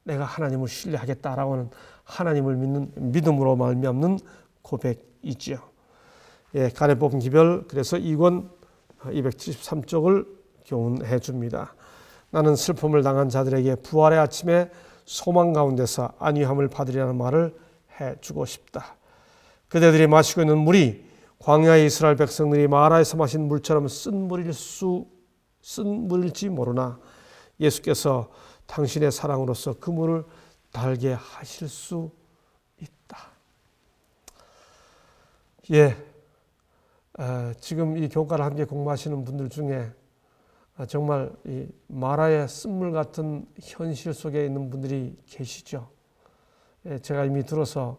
A: 내가 하나님을 신뢰하겠다라고 하는 하나님을 믿는 믿음으로 말미암는 고백이죠. 간에 뽑은 기별 그래서 2권 273쪽을 교훈해 줍니다. 나는 슬픔을 당한 자들에게 부활의 아침에 소망 가운데서 안위함을 받으리라는 말을 해주고 싶다. 그대들이 마시고 있는 물이 광야의 이스라엘 백성들이 마라에서 마신 물처럼 쓴 물일지 모르나 예수께서 당신의 사랑으로서 그 물을 달게 하실 수 있다. 지금 이 교과를 함께 공부하시는 분들 중에 정말 이 마라의 쓴물 같은 현실 속에 있는 분들이 계시죠. 제가 이미 들어서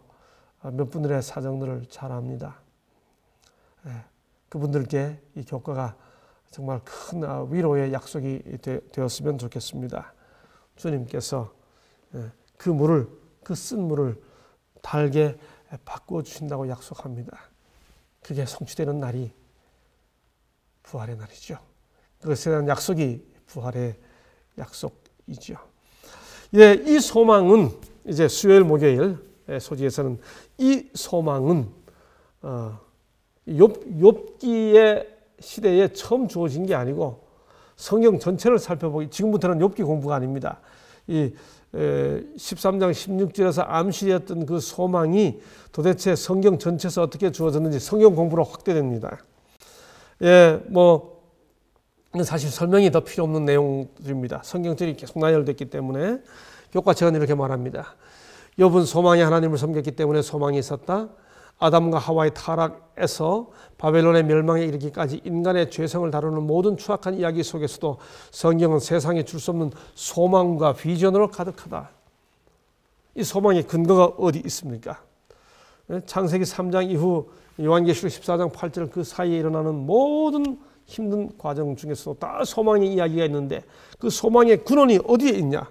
A: 몇 분들의 사정들을 잘 압니다. 그분들께 이 교과가 정말 큰 위로의 약속이 되었으면 좋겠습니다. 주님께서 그 물을, 그 쓴 물을 달게 바꾸어 주신다고 약속합니다. 그게 성취되는 날이 부활의 날이죠. 그것에 대한 약속이 부활의 약속이죠. 이 소망은 이제 수요일 목요일 소지에서는 이 소망은 욥기의 시대에 처음 주어진 게 아니고 성경 전체를 살펴보기 지금부터는 욥기 공부가 아닙니다. 이 13장 16절에서 암시되었던 그 소망이 도대체 성경 전체에서 어떻게 주어졌는지 성경 공부로 확대됩니다. 사실 설명이 더 필요 없는 내용들입니다. 성경들이 계속 나열됐기 때문에 교과책은 이렇게 말합니다. 욥은 소망이 하나님을 섬겼기 때문에 소망이 있었다. 아담과 하와의 타락에서 바벨론의 멸망에 이르기까지 인간의 죄성을 다루는 모든 추악한 이야기 속에서도 성경은 세상에 줄 수 없는 소망과 비전으로 가득하다. 이 소망의 근거가 어디 있습니까? 창세기 3장 이후 요한계시록 14장 8절 그 사이에 일어나는 모든 힘든 과정 중에서도 다 소망의 이야기가 있는데 그 소망의 근원이 어디에 있냐?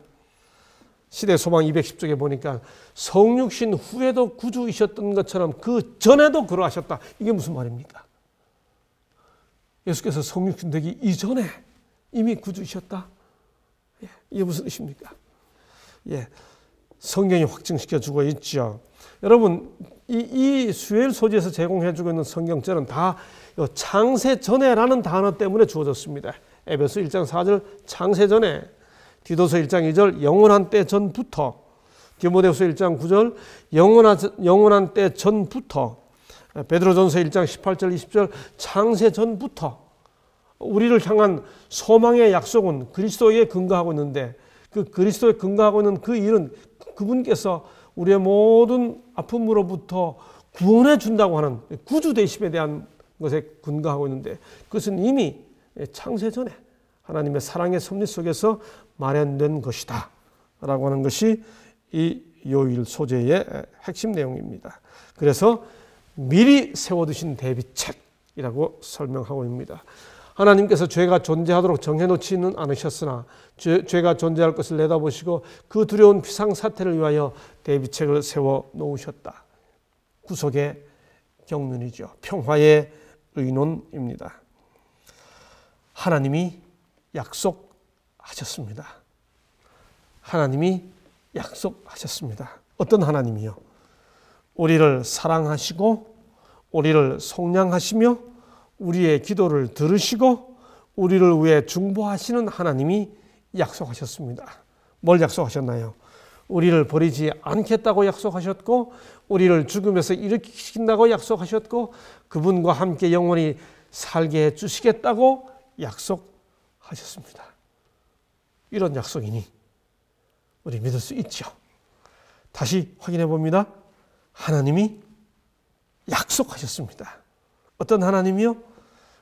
A: 시대 소망 210쪽에 보니까 성육신 후에도 구주이셨던 것처럼 그 전에도 그러하셨다. 이게 무슨 말입니까? 예수께서 성육신 되기 이전에 이미 구주이셨다. 이게 무슨 뜻입니까? 성경이 확증시켜주고 있죠. 여러분 이 수요일 소지에서 제공해주고 있는 성경절은 다 창세 전에라는 단어 때문에 주어졌습니다. 에베소 1장 4절 창세 전에, 디도서 1장 2절 영원한 때 전부터, 디모데후서 1장 9절 영원한 때 전부터, 베드로전서 1장 18절 20절 창세 전부터 우리를 향한 소망의 약속은 그리스도에 근거하고 있는데 그 그리스도에 근거하고 있는 그 일은 그분께서 우리의 모든 아픔으로부터 구원해 준다고 하는 구주 되심에 대한 것에 근거하고 있는데 그것은 이미 창세 전에 하나님의 사랑의 섭리 속에서 마련된 것이다 라고 하는 것이 이 요일 소재의 핵심 내용입니다. 그래서 미리 세워두신 대비책이라고 설명하고 있습니다. 하나님께서 죄가 존재하도록 정해놓지는 않으셨으나 죄가 존재할 것을 내다보시고 그 두려운 비상사태를 위하여 대비책을 세워놓으셨다. 구속의 경륜이죠. 평화의 의논입니다. 하나님이 약속하셨습니다. 하나님이 약속하셨습니다. 어떤 하나님이요? 우리를 사랑하시고 우리를 속량하시며 우리의 기도를 들으시고 우리를 위해 중보하시는 하나님이 약속하셨습니다. 뭘 약속하셨나요? 우리를 버리지 않겠다고 약속하셨고 우리를 죽음에서 일으키신다고 약속하셨고 그분과 함께 영원히 살게 해주시겠다고 약속하셨습니다. 이런 약속이니 우리 믿을 수 있죠. 다시 확인해 봅니다. 하나님이 약속하셨습니다. 어떤 하나님이요?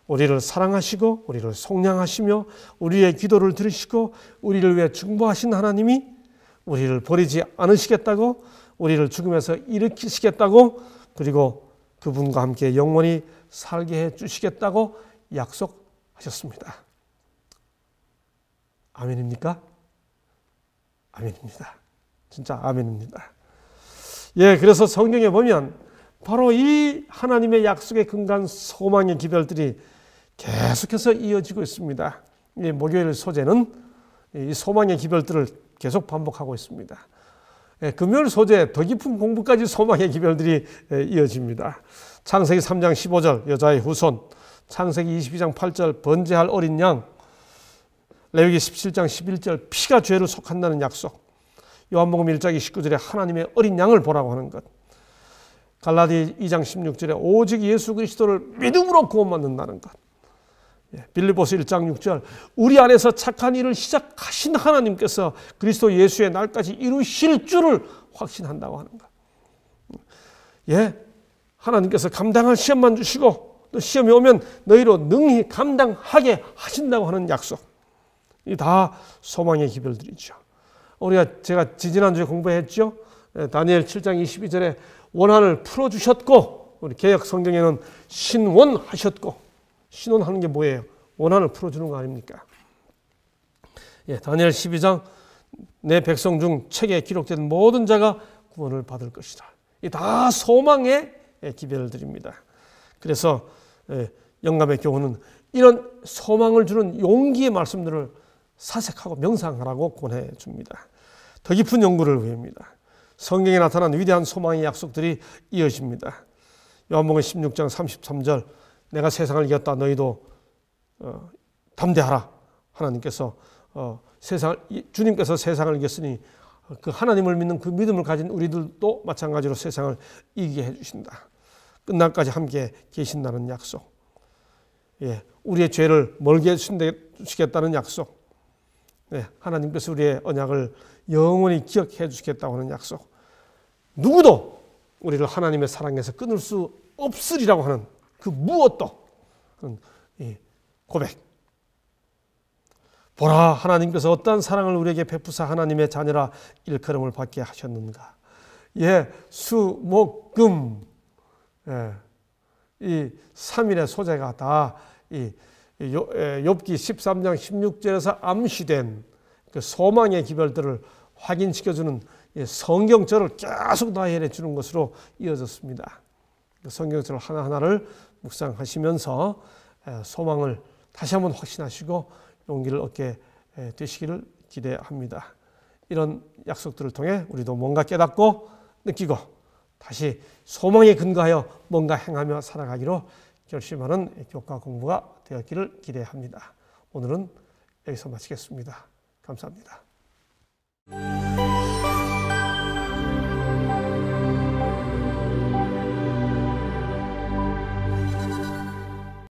A: 우리를 사랑하시고 우리를 속량하시며 우리의 기도를 들으시고 우리를 위해 중보하신 하나님이 우리를 버리지 않으시겠다고 우리를 죽음에서 일으키시겠다고 그리고 그분과 함께 영원히 살게 해주시겠다고 약속하셨습니다. 아멘입니까? 아멘입니다. 진짜 아멘입니다. 예, 그래서 성경에 보면 바로 이 하나님의 약속에 근거한 소망의 기별들이 계속해서 이어지고 있습니다. 이 목요일 소재는 이 소망의 기별들을 계속 반복하고 있습니다. 예, 금요일 소재 더 깊은 공부까지 소망의 기별들이 이어집니다. 창세기 3장 15절 여자의 후손, 창세기 22장 8절 번제할 어린 양, 레위기 17장 11절 피가 죄를 속한다는 약속, 요한복음 1장 29절에 하나님의 어린 양을 보라고 하는 것, 갈라디 2장 16절에 오직 예수 그리스도를 믿음으로 구원받는다는 것, 빌립보서 1장 6절 우리 안에서 착한 일을 시작하신 하나님께서 그리스도 예수의 날까지 이루실 줄을 확신한다고 하는 것. 예, 하나님께서 감당할 시험만 주시고 또 시험이 오면 너희로 능히 감당하게 하신다고 하는 약속. 이 다 소망의 기별들이죠. 제가 지난주에 공부했죠. 다니엘 7장 22절에 원한을 풀어주셨고 우리 개역 성경에는 신원하셨고, 신원하는 게 뭐예요? 원한을 풀어주는 거 아닙니까? 예, 다니엘 12장 내 백성 중 책에 기록된 모든 자가 구원을 받을 것이다. 이 다 소망의 기별들입니다. 그래서 영감의 교훈은 이런 소망을 주는 용기의 말씀들을 사색하고 명상하라고 권해줍니다. 더 깊은 연구를 위해입니다. 성경에 나타난 위대한 소망의 약속들이 이어집니다. 요한복음 16장 33절 내가 세상을 이겼다 너희도 담대하라. 하나님께서 주님께서 세상을 이겼으니 그 하나님을 믿는 그 믿음을 가진 우리들도 마찬가지로 세상을 이기게 해주신다. 끝날까지 함께 계신다는 약속. 예, 우리의 죄를 멀게 해주시겠다는 약속. 네, 하나님께서 우리의 언약을 영원히 기억해 주시겠다고 하는 약속. 누구도 우리를 하나님의 사랑에서 끊을 수 없으리라고 하는 그 무엇도 고백. 보라, 하나님께서 어떠한 사랑을 우리에게 베푸사 하나님의 자녀라 일컬음을 받게 하셨는가. 예, 수, 목, 금, 이 3일의 소재가 다 욥기 13장 16절에서 암시된 그 소망의 기별들을 확인시켜주는 성경절을 계속 나열해 주는 것으로 이어졌습니다. 성경절 하나하나를 묵상하시면서 소망을 다시 한번 확신하시고 용기를 얻게 되시기를 기대합니다. 이런 약속들을 통해 우리도 뭔가 깨닫고 느끼고 다시 소망에 근거하여 뭔가 행하며 살아가기로 결심하는 교과 공부가 되었기를 기대합니다. 오늘은 여기서 마치겠습니다. 감사합니다.